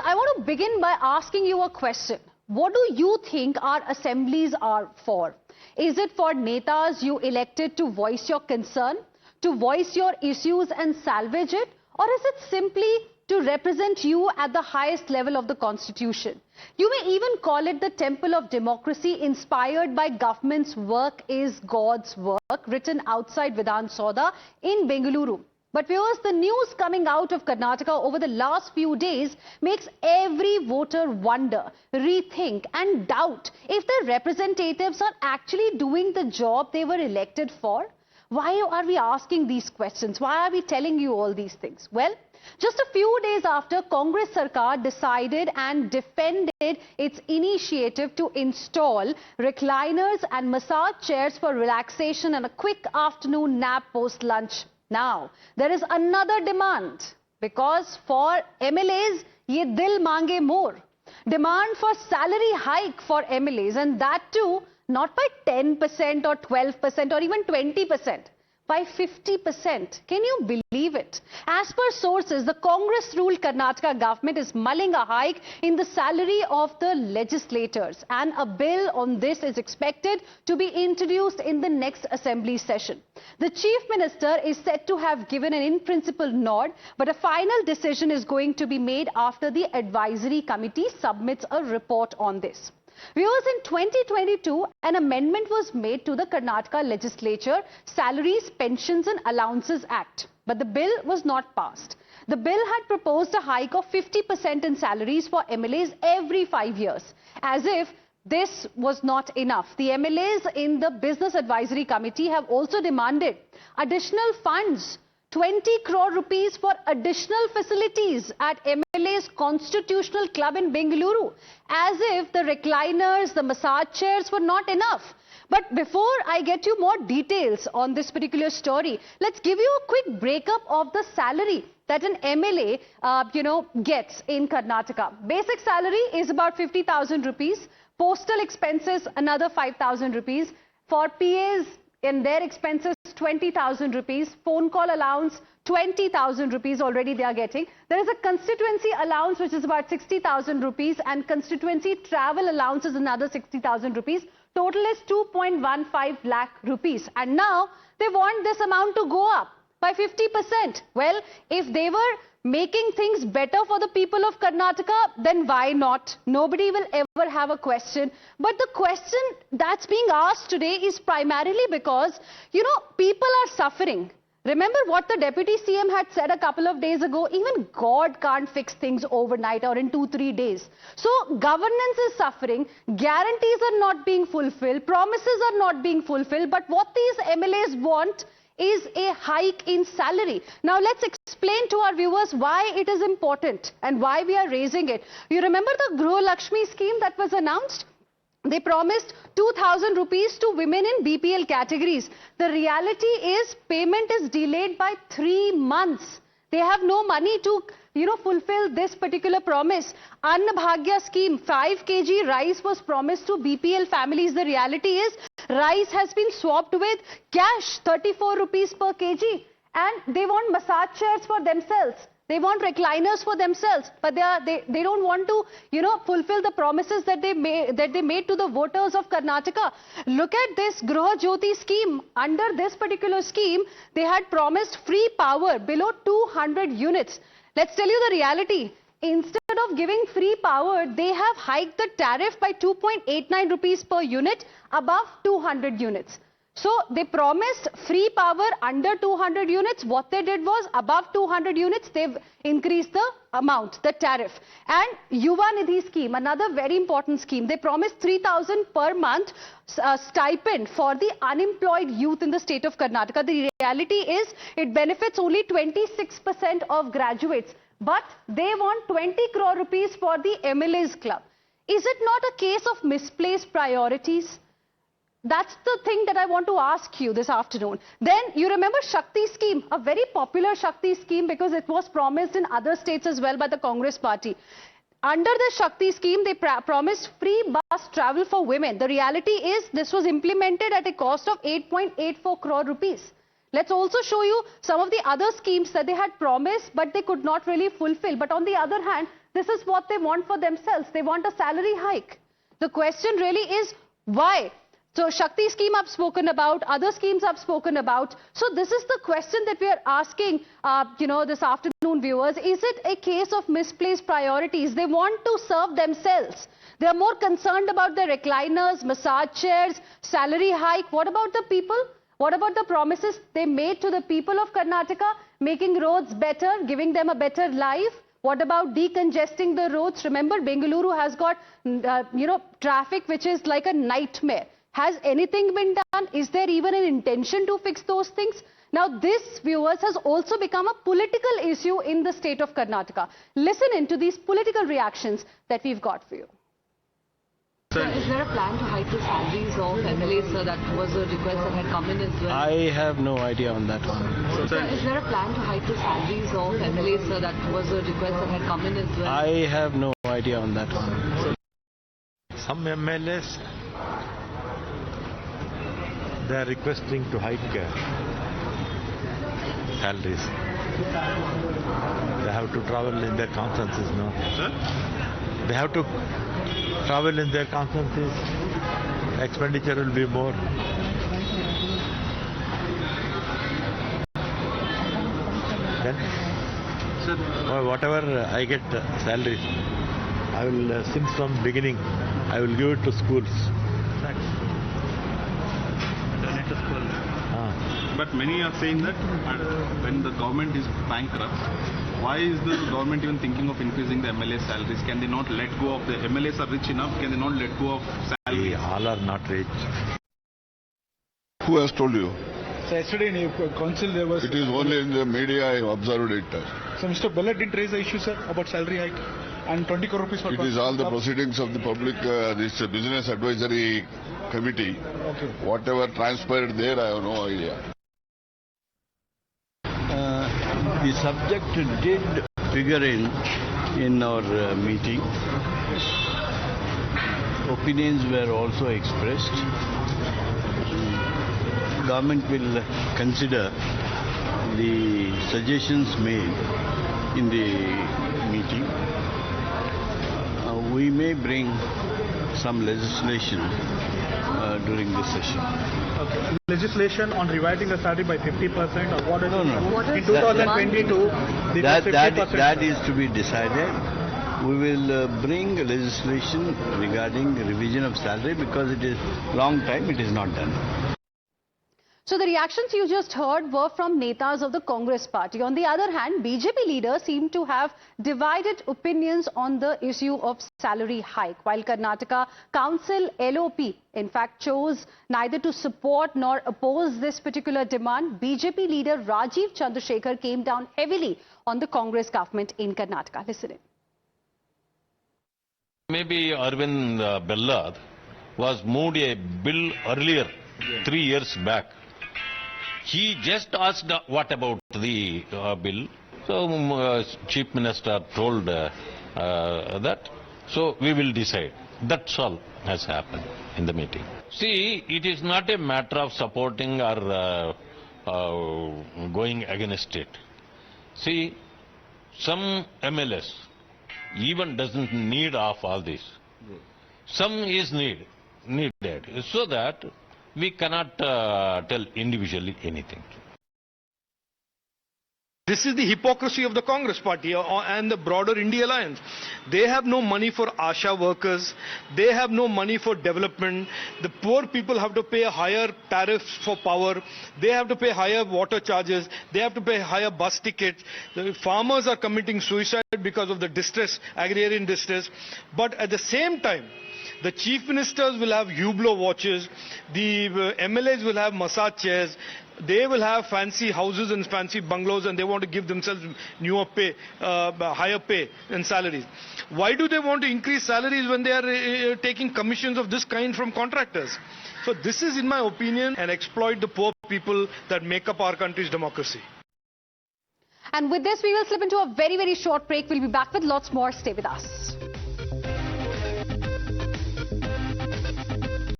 I want to begin by asking you a question. What do you think our assemblies are for? Is it for netas you elected to voice your concern, to voice your issues and salvage it? Or is it simply to represent you at the highest level of the constitution? You may even call it the temple of democracy, inspired by government's work is God's work, written outside Vidhan Soda in Bengaluru. But viewers, the news coming out of Karnataka over the last few days makes every voter wonder, rethink and doubt if their representatives are actually doing the job they were elected for. Why are we asking these questions? Why are we telling you all these things? Well, just a few days after Congress Sarkar decided and defended its initiative to install recliners and massage chairs for relaxation and a quick afternoon nap post-lunch. Now, there is another demand, because for MLAs, ye dil mange more. Demand for salary hike for MLAs, and that too not by 10% or 12% or even 20%. By 50%. Can you believe it? As per sources, the Congress-ruled Karnataka government is mulling a hike in the salary of the legislators, and a bill on this is expected to be introduced in the next assembly session. The chief minister is said to have given an in-principle nod, but a final decision is going to be made after the advisory committee submits a report on this. Viewers, in 2022, an amendment was made to the Karnataka Legislature Salaries, Pensions and Allowances Act, but the bill was not passed. The bill had proposed a hike of 50% in salaries for MLAs every 5 years. As if this was not enough, the MLAs in the Business Advisory Committee have also demanded additional funds, 20 crore rupees for additional facilities at MLA's Constitutional Club in Bengaluru, as if the recliners, the massage chairs were not enough. But before I get you more details on this particular story, let's give you a quick breakup of the salary that an MLA, gets in Karnataka. Basic salary is about 50,000 rupees. Postal expenses, another 5,000 rupees. For PAs, in their expenses, 20,000 rupees. Phone call allowance, 20,000 rupees already they are getting. There is a constituency allowance which is about 60,000 rupees, and constituency travel allowance is another 60,000 rupees. Total is 2.15 lakh rupees. And now they want this amount to go up by 50%. Well, if they were making things better for the people of Karnataka, then why not? Nobody will ever have a question. But the question that's being asked today is primarily because, people are suffering. Remember what the Deputy CM had said a couple of days ago? Even God can't fix things overnight or in 2-3 days. So governance is suffering, guarantees are not being fulfilled, promises are not being fulfilled, but what these MLAs want is a hike in salary. Now let's explain to our viewers why it is important and why we are raising it. You remember the Griha Lakshmi scheme that was announced? They promised 2,000 rupees to women in BPL categories. The reality is payment is delayed by 3 months. They have no money to fulfill this particular promise. Anna Bhagya scheme, 5 kg rice was promised to BPL families. The reality is rice has been swapped with cash, 34 rupees per kg. And they want massage chairs for themselves. They want recliners for themselves, but they don't want to, fulfill the promises that they made to the voters of Karnataka. Look at this Griha Jyoti scheme. Under this particular scheme, they had promised free power below 200 units. Let's tell you the reality. Instead of giving free power, they have hiked the tariff by 2.89 rupees per unit above 200 units. So they promised free power under 200 units. What they did was, above 200 units, they've increased the amount, the tariff. And Yuva Nidhi scheme, another very important scheme. They promised 3,000 per month stipend for the unemployed youth in the state of Karnataka. The reality is it benefits only 26% of graduates. But they want 20 crore rupees for the MLA's club. Is it not a case of misplaced priorities? That's the thing that I want to ask you this afternoon. Then you remember Shakti scheme, a very popular Shakti scheme because it was promised in other states as well by the Congress party. Under the Shakti scheme, they promised free bus travel for women. The reality is this was implemented at a cost of 8.84 crore rupees. Let's also show you some of the other schemes that they had promised, but they could not really fulfill. But on the other hand, This is what they want for themselves. They want a salary hike. The question really is why? So Shakti scheme I've spoken about, other schemes I've spoken about. So this is the question that we are asking, this afternoon, viewers. Is it a case of misplaced priorities? They want to serve themselves. They are more concerned about the recliners, massage chairs, salary hike. What about the people? What about the promises they made to the people of Karnataka, making roads better, giving them a better life? What about decongesting the roads? Remember, Bengaluru has got, traffic which is like a nightmare. Has anything been done? Is there even an intention to fix those things? Now, this, viewers, has also become a political issue in the state of Karnataka. Listen into these political reactions that we've got for you. Sir, is there a plan to hike the salaries of MLAs, sir? That was a request that had come in as well. I have no idea on that one. Sir, is there a plan to hike the salaries of MLAs, sir? That was a request that had come in as well. I have no idea on that one. Some MLAs, they are requesting to hike salaries. They have to travel in their consciences, no? Sir? They have to travel in their consciences. Expenditure will be more. Then, sir, whatever I get salaries, I will, since from beginning, I will give it to schools. But many are saying that when the government is bankrupt, why is the government even thinking of increasing the MLA salaries? Can they not let go of the MLAs are rich enough? Can they not let go of salaries? All are not rich. Who has told you? So yesterday in council there was... It is only in the media I observed it. So Mr. Bella did raise the issue, sir, about salary hike and 20 crore rupees for... It is all the proceedings of the public, this business advisory committee. Okay. Whatever transpired there, I have no idea. The subject did figure in our meeting. Opinions were also expressed. Government will consider the suggestions made in the meeting. We may bring some legislation during this session. Okay. Legislation on revising the salary by 50% or what is No. In 2022, that is to be decided. We will bring legislation regarding revision of salary because it is long time it is not done. So the reactions you just heard were from netas of the Congress party. On the other hand, BJP leaders seem to have divided opinions on the issue of salary hike. While Karnataka Council LOP, in fact, chose neither to support nor oppose this particular demand, BJP leader Rajiv Chandrasekhar came down heavily on the Congress government in Karnataka. Listen in. Maybe Arvind Bella was moved a bill earlier, 3 years back. He just asked what about the bill. So Chief Minister told that. So we will decide. That's all has happened in the meeting. See, it is not a matter of supporting or going against it. See, some MLS even doesn't need of all this. Some is needed so that we cannot tell individually anything. This is the hypocrisy of the Congress party and the broader India Alliance. They have no money for ASHA workers. They have no money for development. The poor people have to pay higher tariffs for power. They have to pay higher water charges. They have to pay higher bus tickets. The farmers are committing suicide because of the distress, agrarian distress. But at the same time, the chief ministers will have Hublot watches, the MLAs will have massage chairs, they will have fancy houses and fancy bungalows, and they want to give themselves newer pay, higher pay and salaries. Why do they want to increase salaries when they are taking commissions of this kind from contractors? So this is, in my opinion, an exploit the poor people that make up our country's democracy. And with this, we will slip into a very, very short break. We'll be back with lots more. Stay with us.